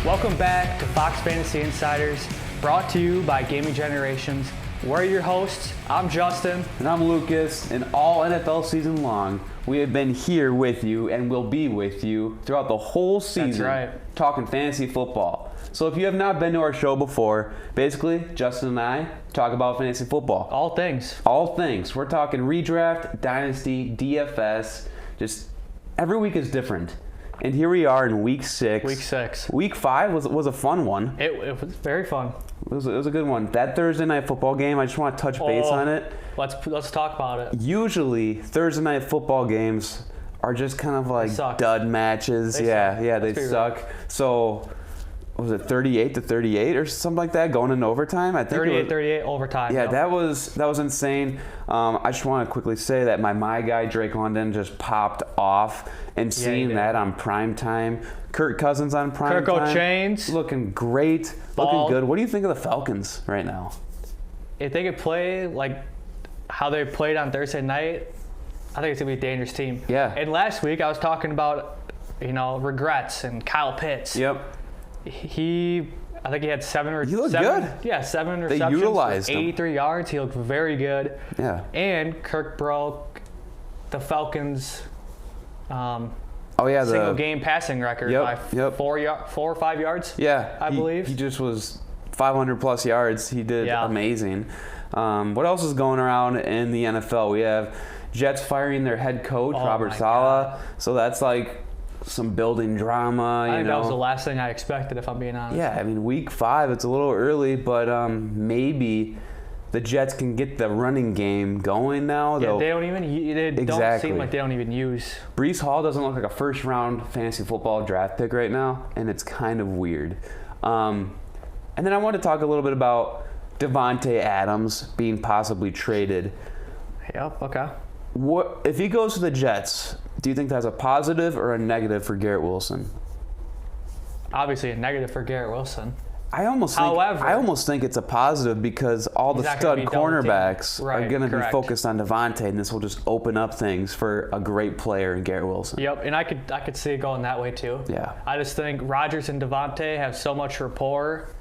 Welcome back to Fox Fantasy Insiders, brought to you by Gaming Generations. We're your hosts. I'm Justin. And I'm Lucas. And all NFL season long, we have been here with you and will be with you throughout the whole season. That's right. Talking fantasy football. So if you have not been to our show before, basically, Justin and I talk about fantasy football. All things. All things. We're talking redraft, dynasty, DFS. Just every week is different. And here we are in week 6. Week 6. Week 5 was a fun one. It was very fun. It was a good one. That Thursday night football game, I just want to touch base on it. Let's talk about it. Usually, Thursday night football games are just kind of like dud matches. They suck. Real. So, was it 38-38 or something like that going into overtime? I think 38-38 overtime. Yeah, that was insane. I just want to quickly say that my guy Drake London just popped off, and seeing that on prime time. Kirk Cousins on prime time. Kirk Chains. Looking great. Looking good. What do you think of the Falcons right now? If they could play like how they played on Thursday night, I think it's going to be a dangerous team. Yeah. And last week I was talking about, regrets and Kyle Pitts. Yep. I think he had seven He looked good. good. Yeah, 7 They receptions. utilized him. 83 yards. He looked very good. Yeah. And Kirk broke the Falcons' single game passing record by 4 or 5 yards. Yeah, I believe. He just was 500 plus yards. He did amazing. What else is going around in the NFL? We have Jets firing their head coach, Robert Saleh. So that's like some building drama. I think that was the last thing I expected, if I'm being honest. Yeah, I mean, week 5, it's a little early, but maybe the Jets can get the running game going now. Yeah, they don't seem like they don't even use. Breece Hall doesn't look like a first-round fantasy football draft pick right now, and it's kind of weird. And then I want to talk a little bit about Davante Adams being possibly traded. Yep, okay. What if he goes to the Jets? Do you think that's a positive or a negative for Garrett Wilson? Obviously a negative for Garrett Wilson. I almost think it's a positive because all the stud cornerbacks are going to be focused on Davante, and this will just open up things for a great player in Garrett Wilson. Yep, and I could see it going that way too. Yeah. I just think Rodgers and Davante have so much rapport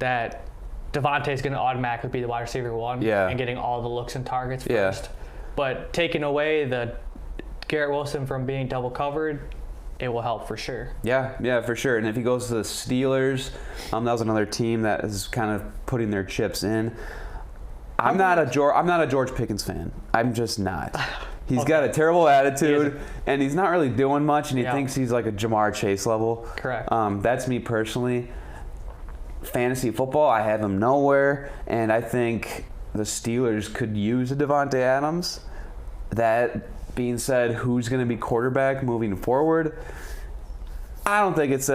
that Davante is going to automatically be the wide receiver 1 and getting all the looks and targets first. But taking away the Garrett Wilson from being double covered, it will help for sure. Yeah, for sure. And if he goes to the Steelers, that was another team that is kind of putting their chips in. I'm not a George Pickens fan. I'm just not. He's got a terrible attitude, and he's not really doing much, and he thinks he's like a Jamar Chase level. Correct. That's me personally. Fantasy football, I have him nowhere, and I think the Steelers could use a Davante Adams. That being said, who's going to be quarterback moving forward? I don't think it's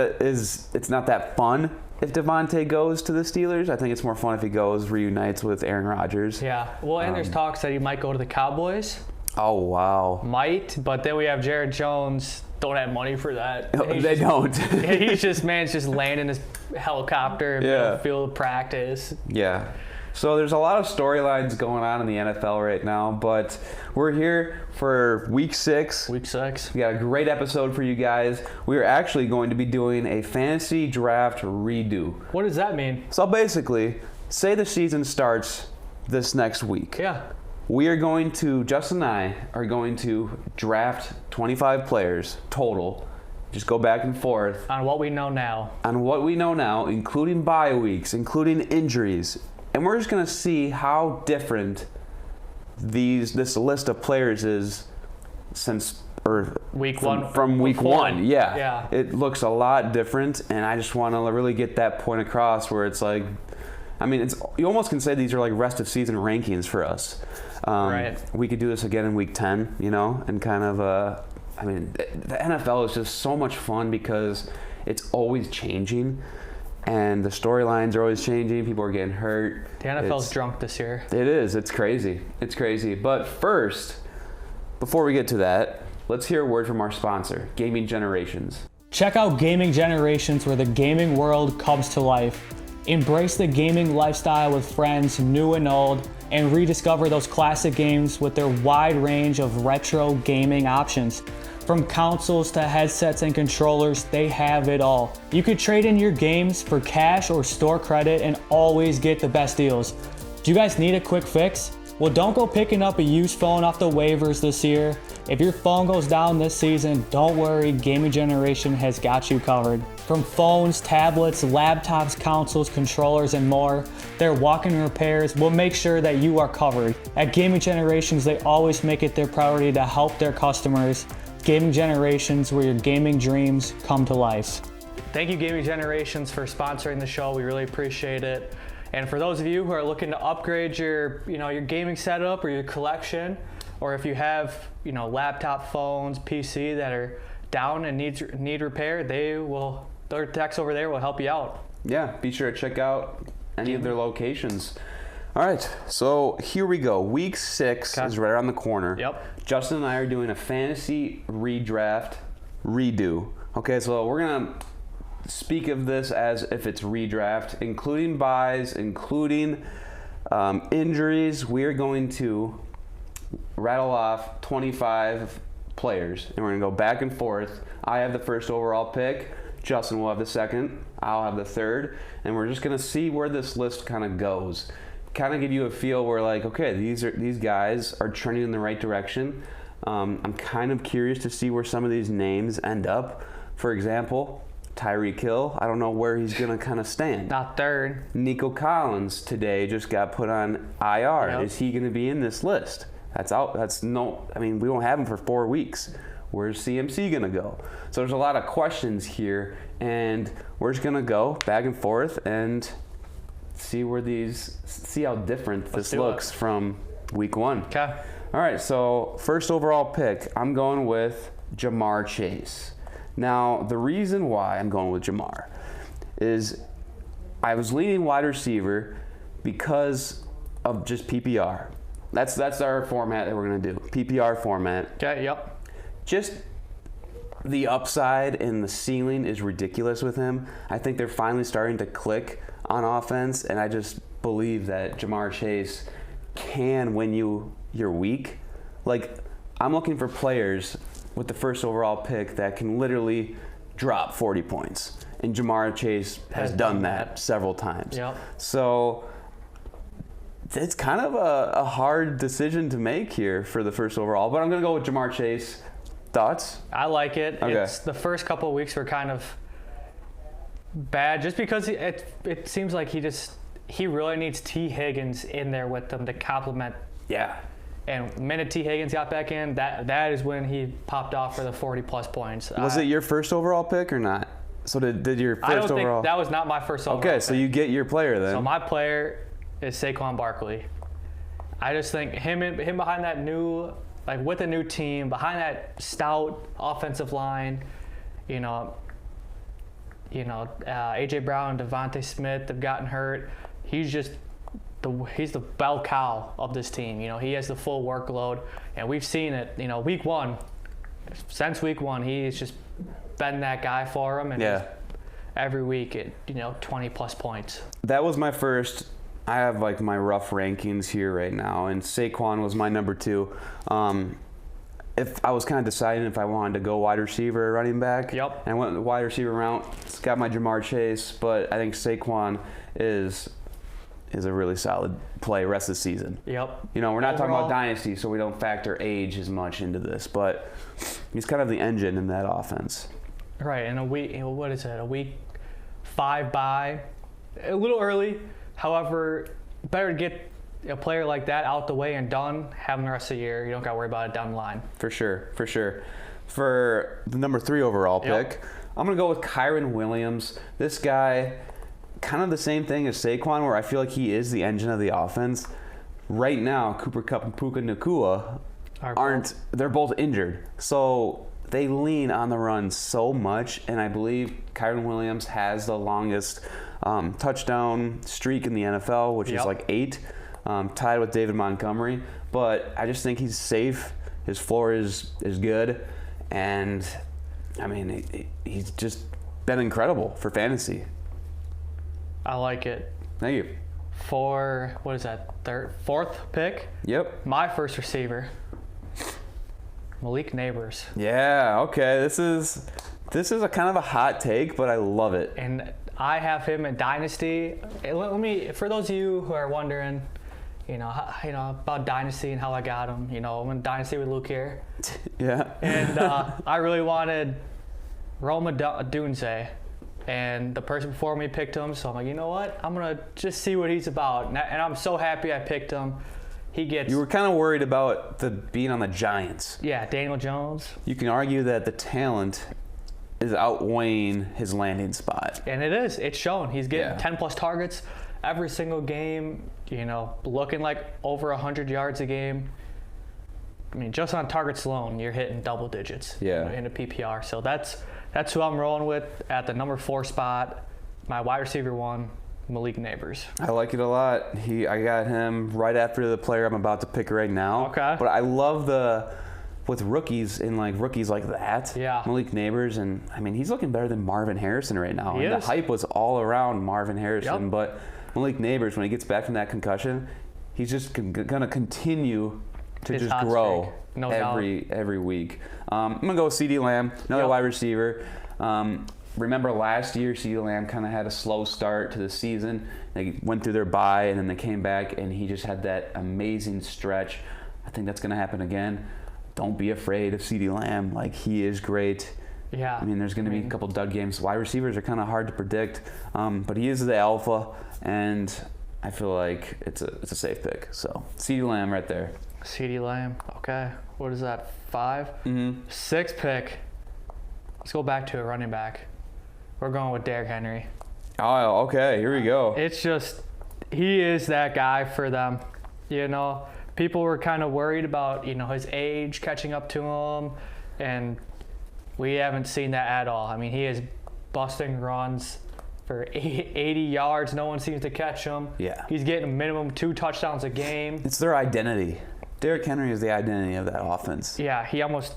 not that fun if Davante goes to the Steelers. I think it's more fun if he reunites with Aaron Rodgers. Yeah. Well, and there's talks that he might go to the Cowboys. Oh, wow. Might, but then we have Jared Jones. Don't have money for that. They don't. He's just landing his helicopter in field practice. Yeah. So there's a lot of storylines going on in the NFL right now, but we're here for week 6. Week 6. We got a great episode for you guys. We are actually going to be doing a fantasy draft redo. What does that mean? So basically, say the season starts this next week. Yeah. Justin and I are going to draft 25 players total. Just go back and forth. On what we know now. Including bye weeks, including injuries. And we're just going to see how different this list of players is from week one. Yeah. It looks a lot different, and I just want to really get that point across where it's like, you almost can say these are like rest of season rankings for us. Right. We could do this again in week 10, and kind of, the NFL is just so much fun because it's always changing. And the storylines are always changing. People are getting hurt. The NFL's drunk this year. It is. It's crazy. But first, before we get to that, let's hear a word from our sponsor, Gaming Generations. Check out Gaming Generations, where the gaming world comes to life. Embrace the gaming lifestyle with friends, new and old, and rediscover those classic games with their wide range of retro gaming options. From consoles to headsets and controllers, they have it all. You could trade in your games for cash or store credit and always get the best deals. Do you guys need a quick fix? Well, don't go picking up a used phone off the waivers this year. If your phone goes down this season, don't worry, Gaming Generation has got you covered. From phones, tablets, laptops, consoles, controllers, and more, their walk-in repairs will make sure that you are covered. At Gaming Generations, they always make it their priority to help their customers. Gaming Generations, where your gaming dreams come to life. Thank you, Gaming Generations, for sponsoring the show. We really appreciate it. And for those of you who are looking to upgrade your gaming setup or your collection, or if you have, laptop phones, PC that are down and need repair, their techs over there will help you out. Yeah, be sure to check out any of their locations. All right, so here we go. Week 6 is right around the corner. Yep. Justin and I are doing a fantasy redraft redo. Okay, so we're gonna speak of this as if it's redraft, including buys, including injuries. We are going to rattle off 25 players, and we're going to go back and forth. I have the first overall pick. Justin will have the second. I'll have the third. And we're just going to see where this list kind of goes. Kind of give you a feel where, like, okay, these guys are trending in the right direction. I'm kind of curious to see where some of these names end up. For example, Tyreek Hill, I don't know where he's going to kind of stand. Not third. Nico Collins today just got put on IR. Yep. Is he going to be in this list? That's out. We don't have him for 4 weeks. Where's CMC going to go? So there's a lot of questions here, and we're just going to go back and forth and see how different this looks from week 1. Okay. All right, so first overall pick, I'm going with Jamar Chase. Now, the reason why I'm going with Jamar is I was leaning wide receiver because of just PPR. That's our format that we're going to do, PPR format. Okay, yep. Just the upside and the ceiling is ridiculous with him. I think they're finally starting to click on offense, and I just believe that Jamar Chase can win you your week. Like, I'm looking for players with the first overall pick that can literally drop 40 points. And Jamar Chase has done that several times. Yep. So it's kind of a hard decision to make here for the first overall, but I'm going to go with Jamar Chase. Thoughts? I like it. Okay. It's the first couple of weeks were kind of bad just because it seems like he really needs T. Higgins in there with them to complement. Yeah. And the minute T. Higgins got back in, that is when he popped off for the 40-plus points. Was it your first overall pick or not? So did your first I don't overall? think that was not my first overall Okay, pick. so you get your player then. So my player is Saquon Barkley. I just think him behind that new, like with a new team, behind that stout offensive line, AJ Brown and Devontae Smith have gotten hurt. He's the bell cow of this team. He has the full workload, and we've seen it. Week 1, since week 1, he's just been that guy for him, and every week, 20-plus points. That was my first. I have like my rough rankings here right now, and Saquon was my number 2. If I was kind of deciding if I wanted to go wide receiver or running back, and I went the wide receiver route. It's got my Jamar Chase, but I think Saquon is a really solid play rest of the season. Yep. We're not talking about dynasty, so we don't factor age as much into this, but he's kind of the engine in that offense. Right, and a week 5 bye, a little early. However, better to get a player like that out the way and done, having the rest of the year. You don't got to worry about it down the line. For sure. For the number 3 overall pick, I'm going to go with Kyren Williams. This guy, kind of the same thing as Saquon, where I feel like he is the engine of the offense. Right now, Cooper Kupp and Puka Nacua they're both injured. So they lean on the run so much, and I believe Kyren Williams has the longest touchdown streak in the NFL, which is like 8, tied with David Montgomery. But I just think he's safe. His floor is good, and I mean he's just been incredible for fantasy. I like it. Thank you. For, 4th pick? Yep. My first receiver. Malik Neighbors. Yeah, okay. This is a kind of a hot take, but I love it. And I have him in Dynasty. Let me, for those of you who are wondering, about Dynasty and how I got him. I'm in Dynasty with Luke here. Yeah. And I really wanted Roma Dunze, and the person before me picked him. So I'm like, you know what? I'm gonna just see what he's about. And I'm so happy I picked him. You were kind of worried about being on the Giants. Yeah, Daniel Jones. You can argue that the talent is outweighing his landing spot. And it is. It's shown. He's getting 10-plus targets every single game, looking like over 100 yards a game. I mean, just on targets alone, you're hitting double digits in a PPR. So that's who I'm rolling with at the number 4 spot. My wide receiver 1, Malik Neighbors. I like it a lot. I got him right after the player I'm about to pick right now. Okay. But I love with rookies like that. Yeah. Malik Neighbors, and I mean, he's looking better than Marvin Harrison right now. The hype was all around Marvin Harrison, but Malik Neighbors, when he gets back from that concussion, he's just gonna continue to just grow every week. I'm gonna go with CeeDee Lamb, another wide receiver. Remember last year, CeeDee Lamb kind of had a slow start to the season. They went through their bye, and then they came back, and he just had that amazing stretch. I think that's going to happen again. Don't be afraid of CeeDee Lamb. Like, he is great. Yeah. I mean, there's going to be a couple dud games. Wide receivers are kind of hard to predict, but he is the alpha, and I feel like it's a safe pick. So, CeeDee Lamb right there. CeeDee Lamb. Okay. What is that, 5? Mm-hmm. 6th pick. Let's go back to a running back. We're going with Derrick Henry. Oh, okay. Here we go. It's just, he is that guy for them. People were kind of worried about, his age catching up to him, and we haven't seen that at all. I mean, he is busting runs for 80 yards. No one seems to catch him. Yeah. He's getting a minimum 2 touchdowns a game. It's their identity. Derrick Henry is the identity of that offense. Yeah, he almost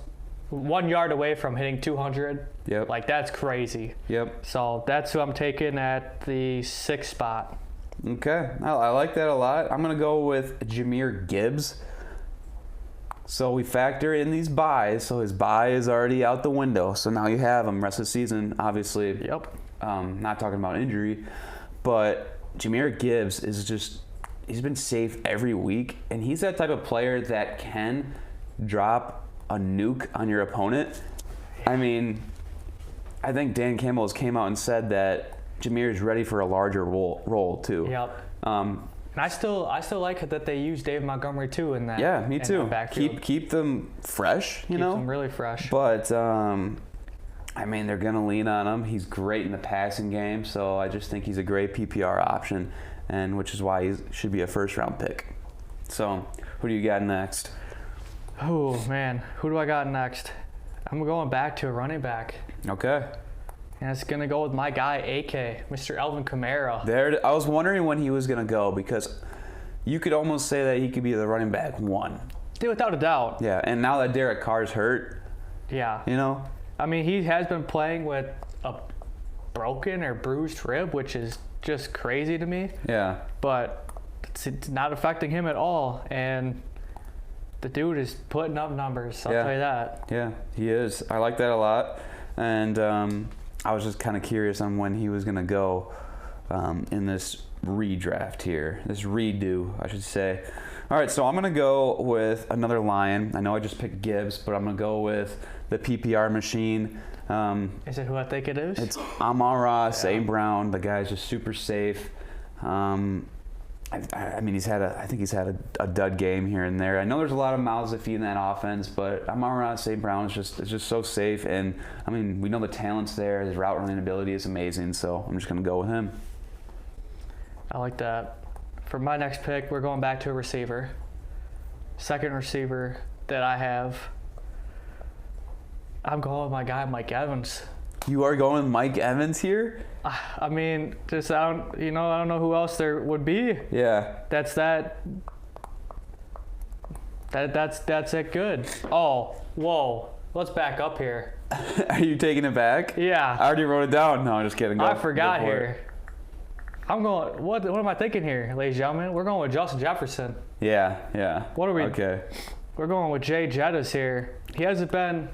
1 yard away from hitting 200. Yep. Like, that's crazy. Yep. So that's who I'm taking at the 6th spot. Okay. I like that a lot. I'm going to go with Jahmyr Gibbs. So we factor in these buys. So his buy is already out the window. So now you have him rest of the season, obviously. Yep. Not talking about injury. But Jahmyr Gibbs is just, he's been safe every week. And he's that type of player that can drop a nuke on your opponent. I mean, I think Dan Campbell has came out and said that Jahmyr is ready for a larger role too. Yep. And I still like that they use Dave Montgomery too in that. Yeah, me too. Keep them fresh, Keep them really fresh. But I mean, they're gonna lean on him. He's great in the passing game, so I just think he's a great PPR option, and which is why he should be a first-round pick. So, who do you got next? Oh man, who do I got next? I'm going back to a running back. Okay. And it's going to go with my guy, AK, Mr. Alvin Kamara. I was wondering when he was going to go, because you could almost say that he could be the running back 1. Dude, without a doubt. Yeah, and now that Derek Carr's hurt, yeah. I mean, he has been playing with a broken or bruised rib, which is just crazy to me. Yeah. But it's not affecting him at all. And the dude is putting up numbers, I'll tell you that. Yeah, he is. I like that a lot. And I was just kind of curious on when he was going to go in this redraft here. This redo, I should say. All right, so I'm going to go with another Lion. I know I just picked Gibbs, but I'm going to go with the PPR machine. Is it who I think it is? It's Amon-Ra St. Brown. The guy's just super safe. I mean, I think he's had a dud game here and there. I know there's a lot of mouths to feed in that offense, but Amon-Ra St. Brown is just so safe. And I mean, we know the talent's there. His route running ability is amazing, so I'm just gonna go with him. I like that. For my next pick, we're going back to a receiver. Second receiver that I have, I'm going with my guy, Mike Evans. You are going with Mike Evans here? I mean, I don't know who else there would be. Yeah. That's it good. Oh, whoa. Let's back up here. Are you taking it back? Yeah. I already wrote it down. No, I'm just kidding. I forgot here. I'm going, what am I thinking here, ladies and gentlemen? We're going with Justin Jefferson. Yeah. What are we? Okay. We're going with Jay Jettas here. he hasn't been,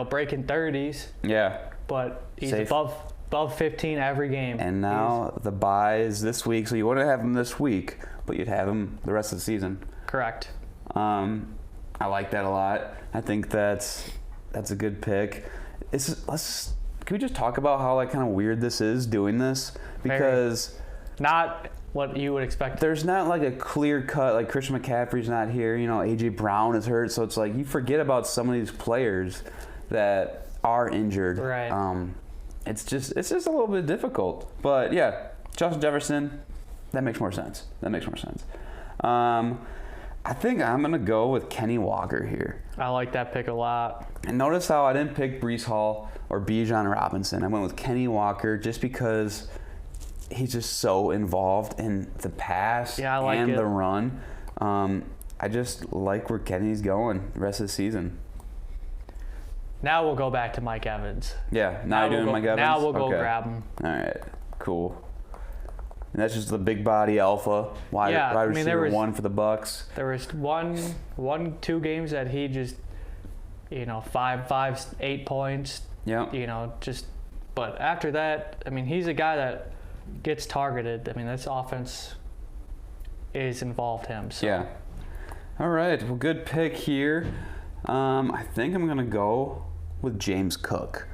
breaking 30s. Yeah. But he's above 15 every game. And now the bye is this week, so you wouldn't have him this week, but you'd have him the rest of the season. Correct. I like that a lot. I think that's a good pick. Can we just talk about how kind of weird this is doing this? Because not what you would expect. There's not a clear cut, Christian McCaffrey's not here. AJ Brown is hurt, so it's you forget about some of these players that are injured. Right. It's just a little bit difficult. But yeah, Justin Jefferson, that makes more sense. I think I'm going to go with Kenny Walker here. I like that pick a lot. And notice how I didn't pick Breece Hall or Bijan Robinson. I went with Kenny Walker just because he's just so involved in the pass and the run. I just like where Kenny's going the rest of the season. Now we'll go back to Mike Evans. Yeah, now you're doing Mike Evans? Now we'll go grab him. All right, cool. And that's just the big body alpha wide receiver one for the Bucs. There was two games that he just, 8 points. Yeah. But after that, he's a guy that gets targeted. This offense is involved him. So. Yeah. All right. Well, good pick here. I think I'm gonna go with James Cook.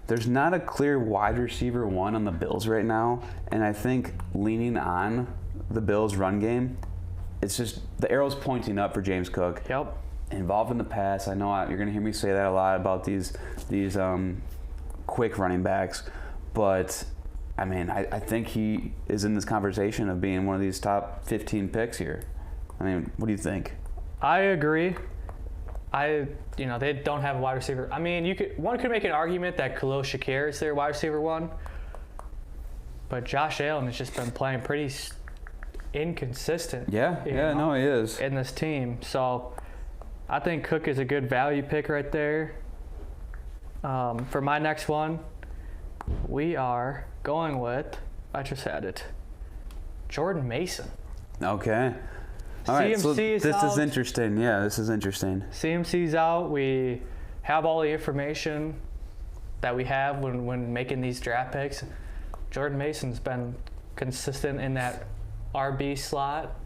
There's not a clear wide receiver one on the Bills right now, and I think leaning on the Bills' run game, it's just the arrow's pointing up for James Cook. Yep. Involved in the pass. I know you're going to hear me say that a lot about these quick running backs, but I think he is in this conversation of being one of these top 15 picks here. What do you think? I agree. They don't have a wide receiver. One could make an argument that Khalil Shakir is their wide receiver one, but Josh Allen has just been playing pretty inconsistent. He is in this team. So I think Cook is a good value pick right there. For my next one, we are going with, I just had it, Jordan Mason. Okay. All right, so this is interesting. Yeah, this is interesting. CMC's out. We have all the information that we have when making these draft picks. Jordan Mason's been consistent in that RB slot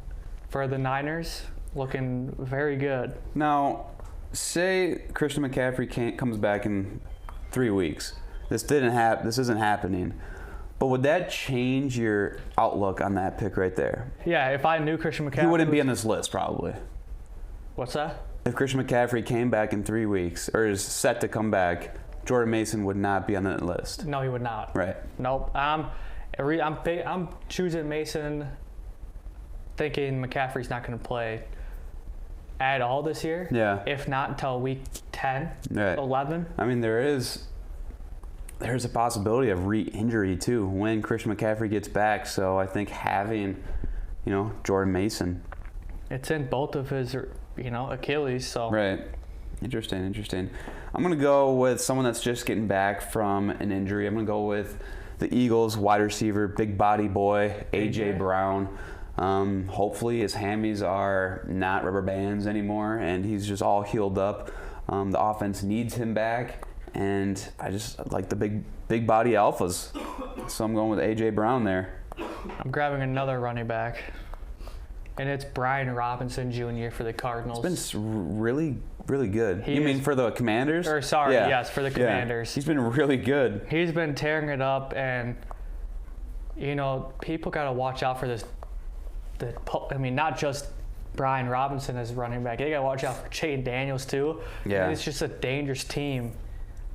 for the Niners, looking very good. Now, say Christian McCaffrey comes back in 3 weeks. This isn't happening. But would that change your outlook on that pick right there? Yeah, if I knew Christian McCaffrey... He wouldn't be on this list, probably. What's that? If Christian McCaffrey came back in 3 weeks, or is set to come back, Jordan Mason would not be on that list. No, he would not. Right. Nope. I'm choosing Mason thinking McCaffrey's not going to play at all this year. Yeah. If not until week 10, right. 11. There's a possibility of re-injury too when Christian McCaffrey gets back. So I think having, Jordan Mason. It's in both of his, Achilles. So. Right. Interesting. I'm going to go with someone that's just getting back from an injury. I'm going to go with the Eagles wide receiver, big body boy, A.J. Brown. Hopefully his hammies are not rubber bands anymore and he's just all healed up. The offense needs him back. And I just like the big body alphas. So I'm going with A.J. Brown there. I'm grabbing another running back. And it's Brian Robinson Jr. for the Cardinals. It's been really, really good. You mean for the Commanders? Yes, for the Commanders. Yeah. He's been really good. He's been tearing it up. And, people got to watch out for this. Not just Brian Robinson as running back. They got to watch out for Chayton Daniels, too. Yeah. It's just a dangerous team.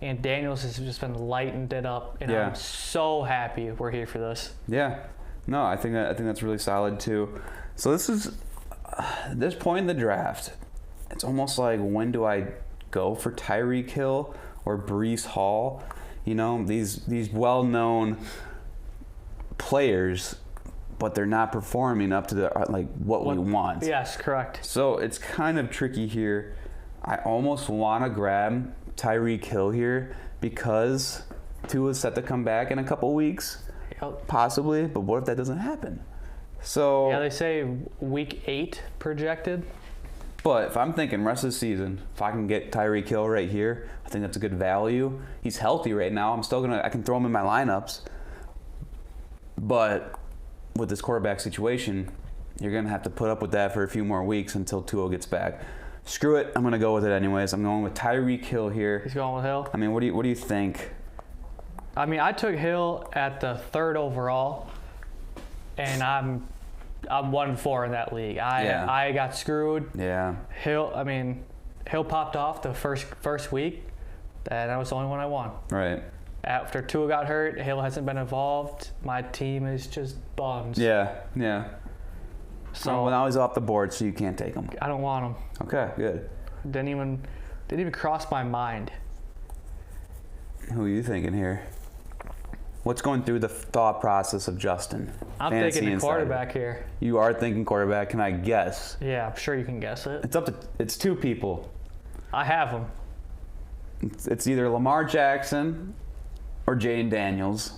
And Daniels has just been lightened it up, and I'm so happy we're here for this. Yeah, no, I think that's really solid too. So this is this point in the draft. It's almost like, when do I go for Tyreek Hill or Breece Hall? These well-known players, but they're not performing up to what we want. Yes, correct. So it's kind of tricky here. I almost want to grab Tyreek Hill here because Tua's set to come back in a couple weeks, possibly. But what if that doesn't happen? So they say week 8 projected. But if I'm thinking rest of the season, if I can get Tyreek Hill right here, I think that's a good value. He's healthy right now. I can throw him in my lineups. But with this quarterback situation, you're going to have to put up with that for a few more weeks until Tua gets back. Screw it. I'm going to go with it anyways. I'm going with Tyreek Hill here. He's going with Hill? I mean, what do you think? I mean, I took Hill at the 3rd overall, and I'm 1-4 in that league. I got screwed. Yeah. Hill popped off the first week, and that was the only one I won. Right. After Tua got hurt, Hill hasn't been involved. My team is just buns. Yeah. So well, now he's off the board, so you can't take him. I don't want him. Okay, good. Didn't even cross my mind. Who are you thinking here? What's going through the thought process of Justin? I'm thinking the quarterback here. You are thinking quarterback. Can I guess? Yeah, I'm sure you can guess it. It's 2 people. I have them. It's either Lamar Jackson or Jaden Daniels.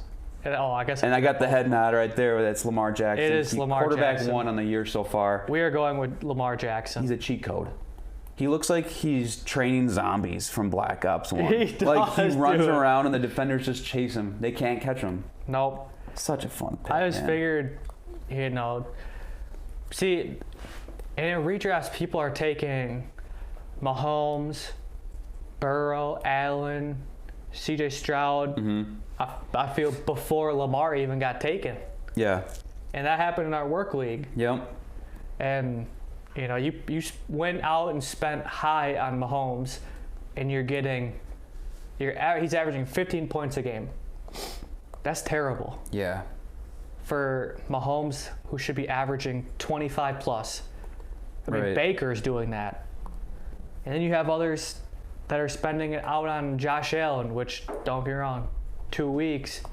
I guess. And I got the head nod right there. That's Lamar Jackson. It is Lamar quarterback Jackson. 1 on the year so far. We are going with Lamar Jackson. He's a cheat code. He looks like he's training zombies from Black Ops 1. He does, like he runs around and the defenders just chase him. They can't catch him. Nope. Such a fun pick. I just figured, see, in redrafts, people are taking Mahomes, Burrow, Allen, CJ Stroud. Mm-hmm. I feel before Lamar even got taken. Yeah. And that happened in our work league. Yep. And you went out and spent high on Mahomes, and he's averaging 15 points a game. That's terrible. Yeah. For Mahomes, who should be averaging 25 plus. I mean, Right. Baker's doing that. And then you have others that are spending it out on Josh Allen, which, don't get me wrong, 2 weeks,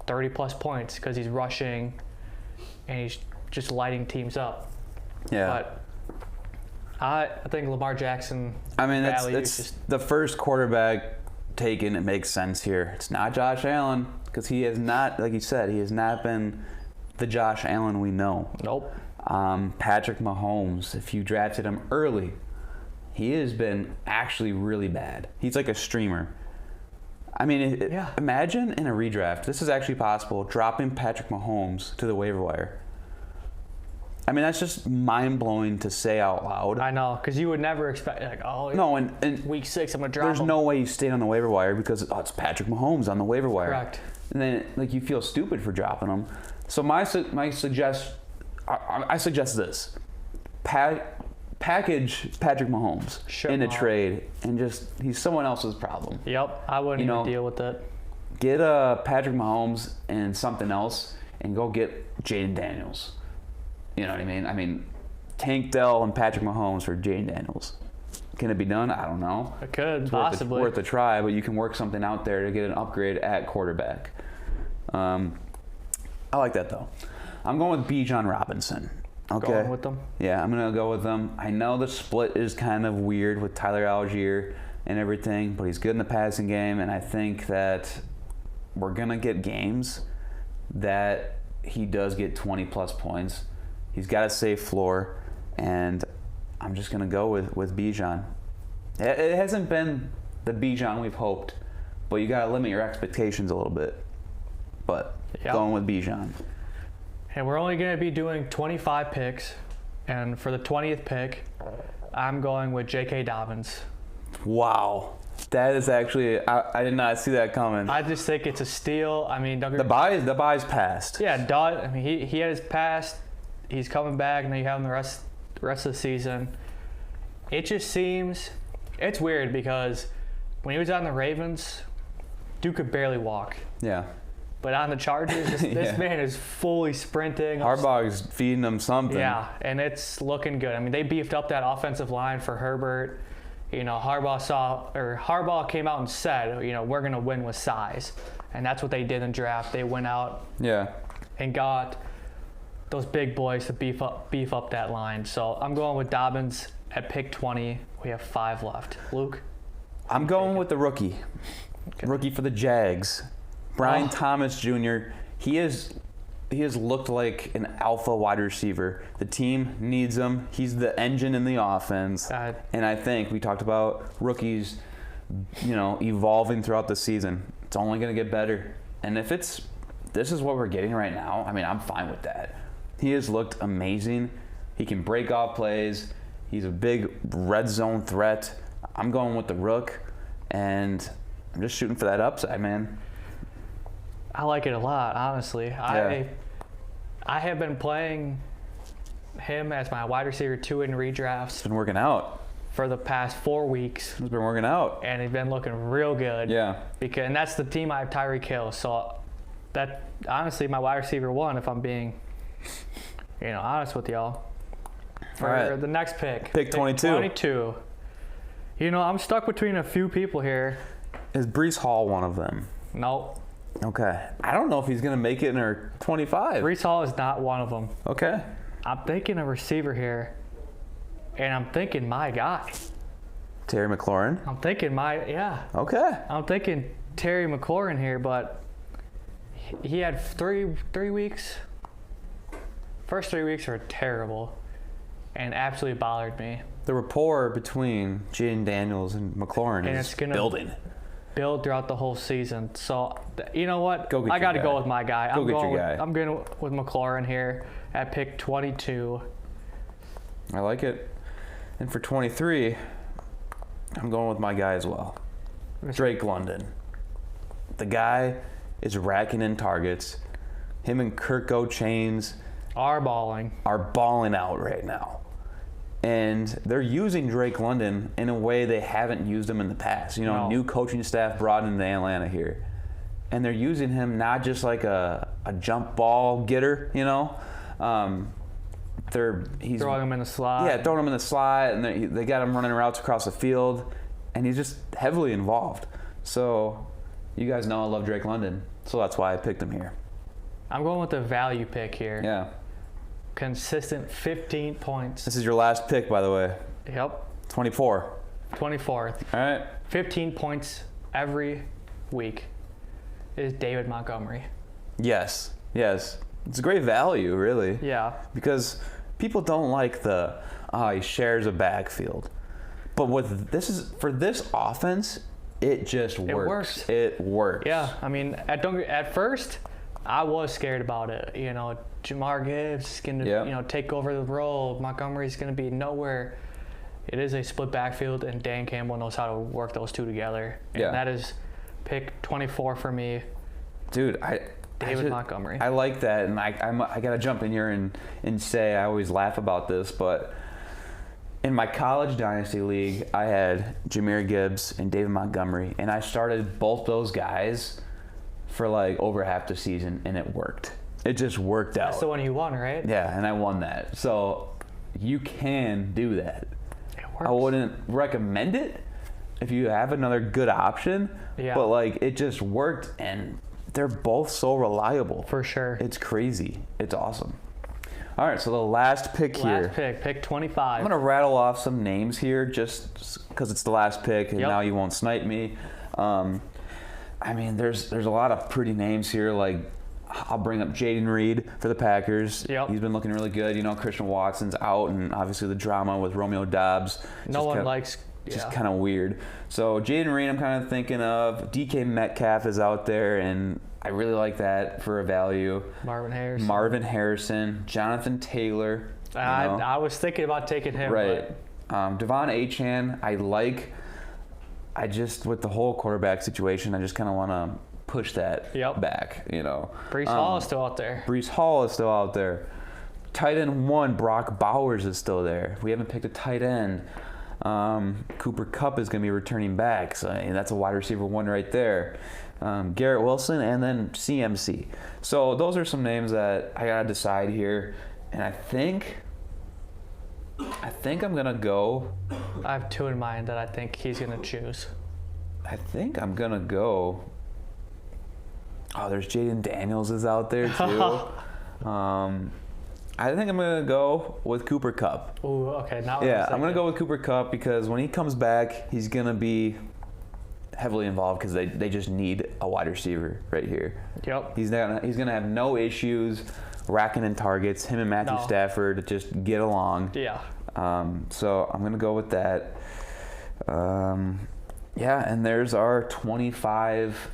30 plus points because he's rushing and he's just lighting teams up. Yeah. But I think Lamar Jackson. I mean, value it's is just the first quarterback taken. It makes sense here. It's not Josh Allen because he has not, like you said, he has not been the Josh Allen we know. nope. Patrick Mahomes, if you drafted him early, he has been actually really bad. He's like a streamer. I mean, Yeah. Imagine in a redraft, this is actually possible, dropping Patrick Mahomes to the waiver wire. I mean, that's just mind-blowing to say out loud. I know, because you would never expect, No, and week 6, I'm going to drop there's him. no way you stayed on the waiver wire because it's Patrick Mahomes on the waiver wire. Correct. And then you feel stupid for dropping him. So I suggest this: package Patrick Mahomes Sure, in a Mahomes. trade, and he's someone else's problem. Yep, I wouldn't even deal with it. Get Patrick Mahomes and something else, and go get Jaden Daniels. You know what I mean? I mean, Tank Dell and Patrick Mahomes for Jaden Daniels. Can it be done? I don't know. It could, It's possibly. worth a try, but you can work something out there to get an upgrade at quarterback. I like that, though. I'm going with Bijan Robinson. Okay. Going with them? Yeah, I'm going to go with them. I know the split is kind of weird with Tyler Algier and everything, but he's good in the passing game, and I think that we're going to get games that he does get 20-plus points. He's got a safe floor, and I'm just going to go with Bijan. It hasn't been the Bijan we've hoped, but you got to limit your expectations a little bit. But going with Bijan. And we're only going to be doing 25 picks, and for the 20th pick, I'm going with J.K. Dobbins. Wow. That is actually, I did not see that coming. I just think it's a steal. I mean, The buy's passed. Yeah, I mean, he had his past. He's coming back, and then you have him the rest of the season. It just seems, it's weird because when he was on the Ravens, Duke could barely walk. Yeah. But on the Chargers, this man is fully sprinting. Harbaugh's feeding him something. Yeah, and it's looking good. I mean, they beefed up that offensive line for Herbert. You know, Harbaugh came out and said, we're going to win with size. And that's what they did in the draft. They went out and got those big boys to beef up that line. So I'm going with Dobbins at pick 20. We have 5 left. Luke? I'm going with the rookie. Okay. Rookie for the Jags. Brian Thomas Jr. He is he has looked like an alpha wide receiver. The team needs him. He's the engine in the offense. And I think we talked about rookies, evolving throughout the season. It's only going to get better. And if this is what we're getting right now, I mean, I'm fine with that. He has looked amazing. He can break off plays. He's a big red zone threat. I'm going with the Rook, and I'm just shooting for that upside, man. I like it a lot, honestly. Yeah. I have been playing him as my wide receiver 2 in redrafts. It's been working out for the past 4 weeks. It's been working out. And he's been looking real good. Yeah. And that's the team I have Tyreek Hill. So that, honestly, my wide receiver 1, if I'm being, honest with y'all. For the next pick. Pick 22. 22. I'm stuck between a few people here. Is Breece Hall one of them? Nope. Okay. I don't know if he's going to make it in our 25. Breece Hall is not one of them. Okay. I'm thinking a receiver here, and I'm thinking my guy. Terry McLaurin? I'm thinking Okay. I'm thinking Terry McLaurin here, but he had three weeks. First 3 weeks were terrible and absolutely bothered me. The rapport between Jaden Daniels and McLaurin is building. Build throughout the whole season. So, you know what? I got to go with my guy. I'm going with McLaurin here at pick 22. I like it. And for 23, I'm going with my guy as well. Drake London. The guy is racking in targets. Him and Kirk Chains are balling out right now. And they're using Drake London in a way they haven't used him in the past. New coaching staff brought into Atlanta here. And they're using him not just like a jump ball getter, he's throwing him in the slot. Yeah, throwing him in the slot, and they got him running routes across the field, and he's just heavily involved. So you guys know I love Drake London, so that's why I picked him here. I'm going with the value pick here. Yeah. Consistent 15 points. This is your last pick, by the way. Yep. 24th. 24th. All right. 15 points every week is David Montgomery. Yes. It's a great value, really. Yeah. Because people don't like he shares a backfield. But for this offense, it just works. It works. Yeah. I mean, at first, I was scared about it. Jamar Gibbs is going to, take over the role. Montgomery's going to be nowhere. It is a split backfield, and Dan Campbell knows how to work those two together. And that is pick 24 for me. Dude, David Montgomery. I like that, and I got to jump in here and say I always laugh about this, but in my college dynasty league, I had Jahmyr Gibbs and David Montgomery, and I started both those guys for like over half the season, and it worked. It just worked out. That's the one you won, right? Yeah, and I won that. So you can do that. It works. I wouldn't recommend it if you have another good option. Yeah. But it just worked, and they're both so reliable. For sure. It's crazy. It's awesome. All right, so the last pick here. Pick 25. I'm going to rattle off some names here just because it's the last pick, and now you won't snipe me. There's a lot of pretty names here. I'll bring up Jaden Reed for the Packers. Yep. He's been looking really good. Christian Watson's out, and obviously the drama with Romeo Doubs. Just kind of weird. So Jaden Reed, I'm kind of thinking of. DK Metcalf is out there, and I really like that for a value. Marvin Harrison, Jonathan Taylor. I was thinking about taking him. Right. Devon Achane, with the whole quarterback situation, I just kind of want to push that back, Breece Hall is still out there. Tight end 1, Brock Bowers is still there. We haven't picked a tight end. Cooper Kupp is going to be returning back, so that's a wide receiver 1 right there. Garrett Wilson, and then CMC. So those are some names that I got to decide here, and I think I'm going to go. I have 2 in mind that I think he's going to choose. I think I'm going to go. Oh, there's Jaden Daniels is out there too. I think I'm going to go with Cooper Kupp. Ooh, okay. I'm going to go with Cooper Kupp because when he comes back, he's going to be heavily involved because they just need a wide receiver right here. Yep. He's gonna have no issues racking in targets. Him and Matthew Stafford just get along. Yeah. So I'm gonna go with that. Yeah, and there's our 25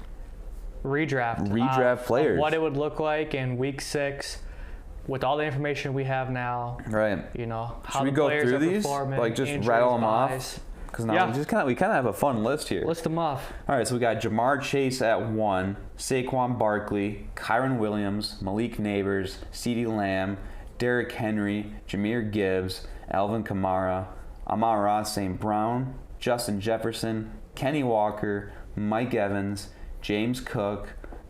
redraft players. What it would look like in week 6 with all the information we have now. Right. You know, how should we the go players through are these? performing, Like just injuries, rattle them buys. off? Because now we kind of have a fun list here. List them off. All right, so we got Jamar Chase at 1, Saquon Barkley, Kyron Williams, Malik Neighbors, CeeDee Lamb, Derrick Henry, Jahmyr Gibbs, Alvin Kamara, Amon-Ra St. Brown, Justin Jefferson, Kenny Walker, Mike Evans, James Cook,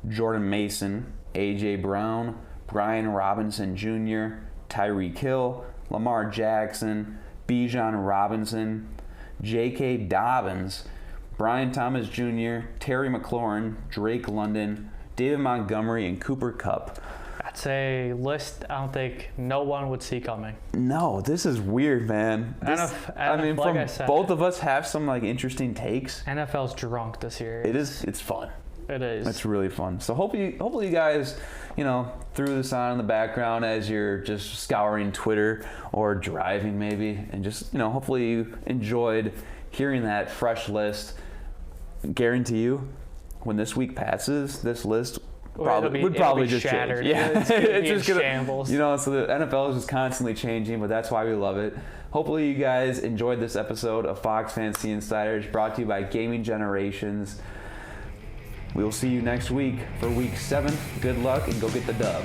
Jordan Mason, A.J. Brown, Brian Robinson Jr., Tyreek Hill, Lamar Jackson, Bijan Robinson, J.K. Dobbins, Brian Thomas Jr., Terry McLaurin, Drake London, David Montgomery, and Cooper Kupp. That's a list I don't think no one would see coming. No, this is weird, man. Both of us have some like interesting takes. NFL's drunk this year. It's fun. It is. It's really fun. So hopefully you guys, threw this on in the background as you're just scouring Twitter or driving maybe, and just, hopefully you enjoyed hearing that fresh list. Guarantee you, when this week passes, this list would probably just shattered. Change. Yeah, it's just gonna shambles. So the NFL is just constantly changing, but that's why we love it. Hopefully you guys enjoyed this episode of Fox Fantasy Insiders, brought to you by Gaming Generations. We will see you next week for week 7. Good luck and go get the dub.